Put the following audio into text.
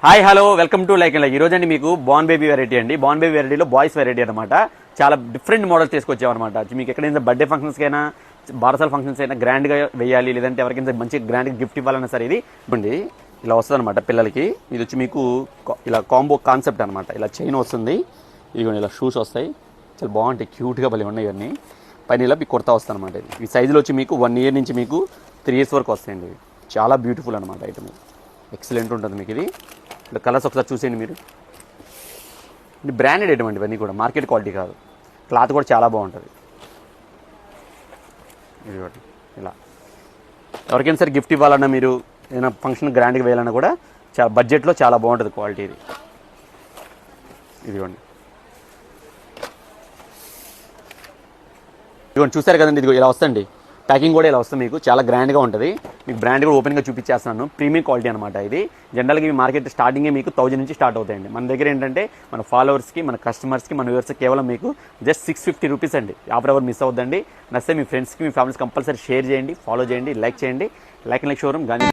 Hi hello welcome to like ఈ రోజు అండి మీకు బాన్ బేబీ వెరైటీ అండి. బాన్ బేబీ వెరైటీలో బాయ్స్ వెరైటీ అనమాట. చాలా డిఫరెంట్ మోడల్స్ తీసుకొచ్చామన్నమాట. మీకు ఎక్కడైనా బర్త్డే ఫంక్షన్స్కి అయినా బారసాల ఫంక్షన్స్ అయినా గ్రాండ్గా వేయాలి, లేదంటే ఎవరికైనా మంచి గ్రాండ్గా గిఫ్ట్ ఇవ్వాలన్నా సరే ఇది ఇవ్వండి. ఇలా వస్తుంది అనమాట పిల్లలకి. ఇది వచ్చి మీకు ఇలా కాంబో కాన్సెప్ట్ అనమాట. ఇలా చైన్ వస్తుంది, ఇదిగోండి ఇలా షూస్ వస్తాయి, చాలా బాగుంటాయి, క్యూట్గా భలే ఉన్నాయి ఇవన్నీ. పైన ఇలా మీకు కుర్తా వస్తుంది అనమాట. ఈ సైజులో వచ్చి మీకు 1 year నుంచి మీకు 3 years వరకు వస్తాయండి. ఇవి చాలా బ్యూటిఫుల్ అనమాట ఐటమ్, ఎక్సలెంట్ ఉంటుంది మీకు. ఇది ఇలా కలర్స్ ఒకసారి చూసేయండి మీరు. ఇది బ్రాండెడ్ ఐటమ్ అండి, ఇవన్నీ కూడా మార్కెట్ క్వాలిటీ కాదు. క్లాత్ కూడా చాలా బాగుంటుంది. ఇది ఒకటి ఇలా ఎవరికైనా సరే గిఫ్ట్ ఇవ్వాలన్నా, మీరు ఏదైనా ఫంక్షన్ గ్రాండ్గా వేయాలన్నా కూడా చాలా బడ్జెట్లో చాలా బాగుంటుంది క్వాలిటీ. ఇది ఇదిగోండి, ఇదిగోండి చూసారు కదండి. ఇదిగో ఇలా వస్తుంది, ప్యాకింగ్ కూడా ఇలా వస్తుంది మీకు, చాలా గ్రాండ్గా ఉంటుంది. మీకు బ్రాండ్ కూడా ఓపెన్గా చూపించేస్తున్నాను. ప్రీమియం క్వాలిటీ అనమాట. ఇది జనరల్గా మీ మార్కెట్ స్టార్టింగే మీకు 1000 నుంచి స్టార్ట్ అవుతాయండి. మన దగ్గర ఏంటంటే మన ఫాలోవర్స్కి, మన కస్టమర్స్కి, మన వ్యూవర్స్కి కేవలం మీకు జస్ట్ 650 రూపీస్ అండి. ఆఫర్ ఎవరు మిస్ అవుతుందండి. నచ్చితే మీ ఫ్రెండ్స్కి, మీ ఫ్యామిలీస్ కంపల్సరీ షేర్ చేయండి, ఫాలో చేయండి, లైక్ చేయండి. Like showroom Gandhi